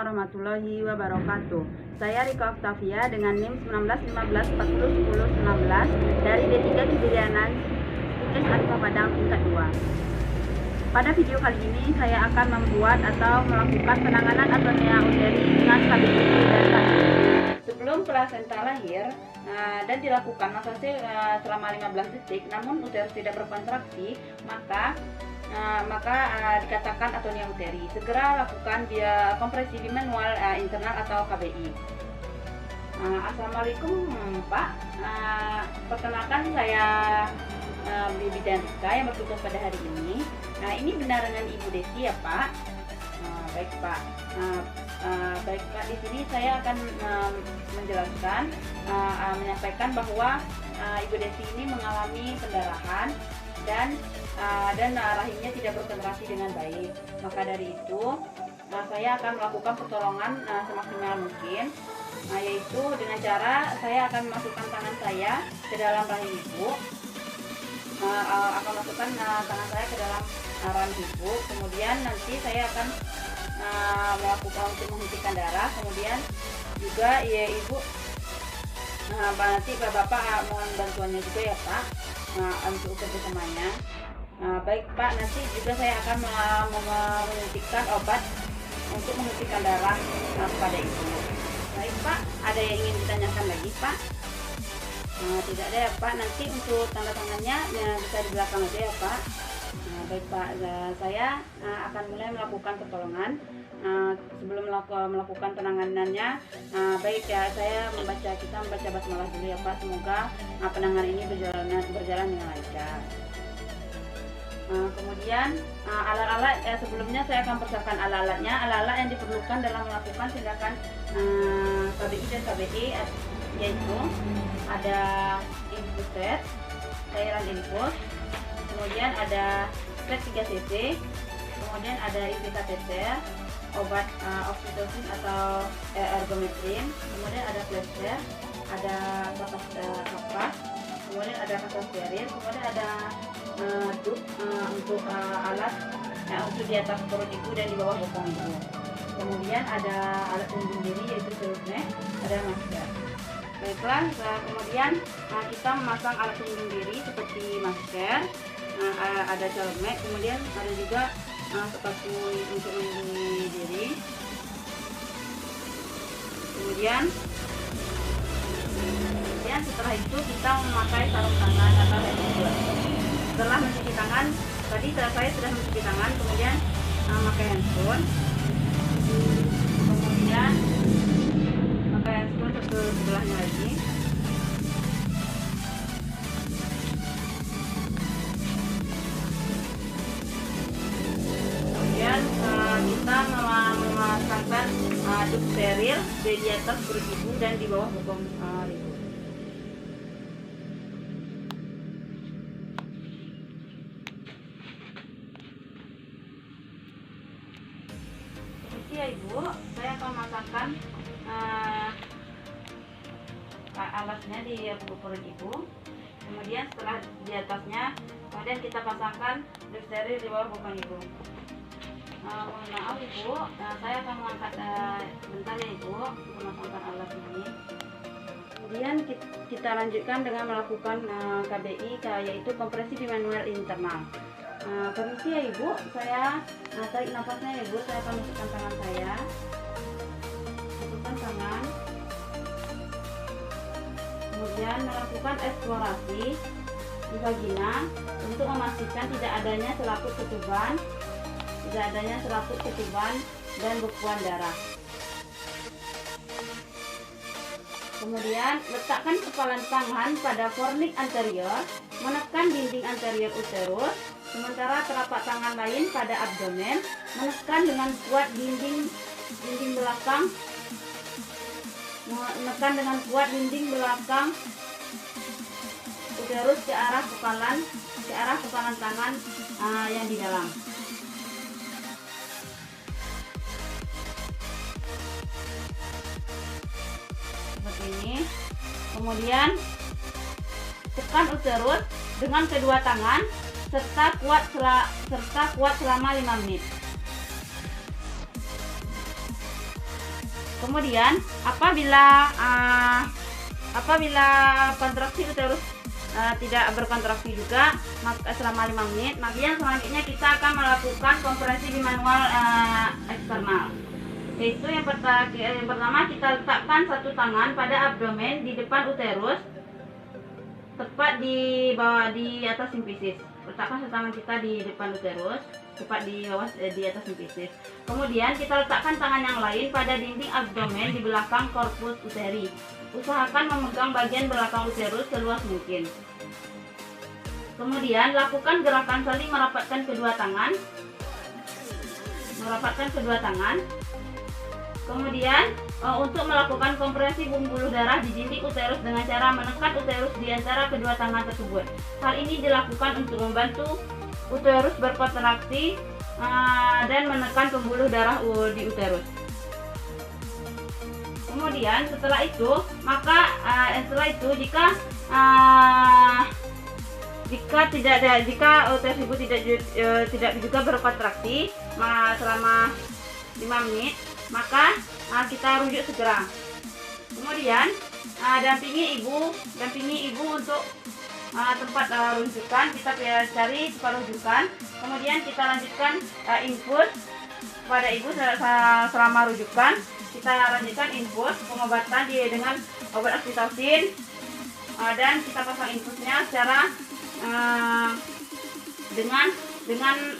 warahmatullahi wabarakatuh. Saya Rika Octavia dengan NIM 1915401019 dari D3 Kejulianan Stikes Alfa Padang tingkat 2. Pada video kali ini saya akan membuat atau melakukan penanganan atonia uteri dengan KBI dan KBI. Sebelum plasenta lahir dan dilakukan masase selama 15 detik, namun uterus tidak berkontraksi, maka dikatakan atonia uteri. Segera lakukan kompresi bimanual internal atau KBI. Assalamualaikum Pak, perkenalkan saya Bibi dan Rika yang bertugas pada hari ini. Ini benar dengan Ibu Desi ya Pak? Baik Pak. Baik Pak, di sini saya akan menjelaskan, menyampaikan bahwa Ibu Desi ini mengalami pendarahan dan rahimnya tidak berkontraksi dengan baik. Maka dari itu saya akan melakukan pertolongan semaksimal mungkin, yaitu dengan cara saya akan memasukkan tangan saya ke dalam rahim ibu, akan masukkan tangan saya ke dalam rahim ibu. Kemudian nanti saya akan melakukan untuk menghentikan darah. Kemudian juga ya ibu, nanti bapak mohon bantuannya juga ya Pak untuk kerjasamanya. Baik Pak, nanti juga saya akan menyuntikkan obat untuk menghentikan darah kepada ibu. Baik Pak, ada yang ingin ditanyakan lagi Pak? Tidak ada ya Pak, nanti untuk tanda tangannya bisa di belakang aja ya Pak. Baik Pak, saya akan mulai melakukan pertolongan. Sebelum melakukan penanganannya, baik ya, kita membaca basmalah dulu ya Pak. Semoga penanganan ini berjalan dengan lancar. Kemudian alat-alat, sebelumnya saya akan persiapkan alat-alatnya. Alat-alat yang diperlukan dalam melakukan tindakan KBI dan KBI yaitu ada infus set, cairan infus, kemudian ada set 3 cc, kemudian ada IV kateter, obat oksitosin atau ergometrin, kemudian ada plaster, ada kapas, kemudian ada kapas steril, kemudian ada tube untuk alat untuk di atas perut ibu dan di bawah bokong ibu. Kemudian ada alat pelindung diri yaitu selutnya, ada masker. Baiklah, kemudian kita memasang alat pelindung diri seperti masker, ada celemek, kemudian ada juga sepatu untuk melindungi diri. Kemudian setelah itu kita memakai sarung tangan atau hand glove. Setelah mencuci tangan, tadi saya sudah mencuci tangan, kemudian memakai handphone, kemudian pakai handphone satu sebelahnya lagi. Kemudian kita memasangkan tube steril di atas perut ibu dan di bawah bokong ibu. Ya Ibu, saya akan memasangkan alatnya di perut ibu. Kemudian setelah di atasnya, kemudian kita pasangkan tube steril di bawah bokong ibu. Mohon maaf Ibu, saya akan mengangkat bentar ya Ibu untuk memasangkan alat ini. Kemudian kita lanjutkan dengan melakukan KBI, yaitu kompresi bimanual internal. Permisi ya Ibu, saya tarik nafasnya ya Ibu, saya akan masukkan tangan saya, masukkan tangan, kemudian melakukan eksplorasi di vagina untuk memastikan tidak adanya selaput ketuban dan bekuan darah. Kemudian letakkan kepalan tangan pada fornix anterior, menekan dinding anterior uterus, sementara telapak tangan lain pada abdomen, menekan dengan kuat dinding belakang, uterus ke arah kepalan tangan yang di dalam. Seperti ini. Kemudian tekan uterus dengan kedua tangan serta kuat selama 5 menit. Kemudian apabila kontraksi uterus tidak berkontraksi juga maka selama 5 menit, maka yang selanjutnya kita akan melakukan kompresi bimanual eksternal. Yaitu yang pertama kita letakkan satu tangan pada abdomen di depan uterus, tepat di bawah di atas simfisis. Letakkan satu tangan kita di depan uterus, tepat di bawah di atas simfisis. Kemudian kita letakkan tangan yang lain pada dinding abdomen di belakang korpus uteri. Usahakan memegang bagian belakang uterus seluas mungkin. Kemudian lakukan gerakan saling merapatkan kedua tangan. Kemudian untuk melakukan kompresi pembuluh darah di dinding uterus dengan cara menekan uterus di antara kedua tangan tersebut. Hal ini dilakukan untuk membantu uterus berkontraksi dan menekan pembuluh darah di uterus. Kemudian setelah itu jika uterus ibu tidak juga berkontraksi selama 5 menit, maka kita rujuk segera. Kemudian dampingi ibu untuk tempat rujukan. Kita cari tempat rujukan. Kemudian kita lanjutkan infus pada ibu selama rujukan. Kita lanjutkan infus pengobatan dengan obat oksitosin, dan kita pasang infusnya secara dengan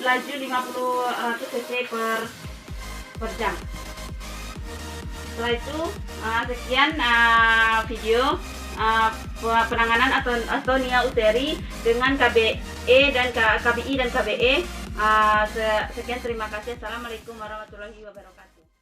laju 50 cc per jam. Setelah itu sekian video penanganan astonia uteri dengan KBI dan KBE. Sekian, terima kasih. Assalamualaikum warahmatullahi wabarakatuh.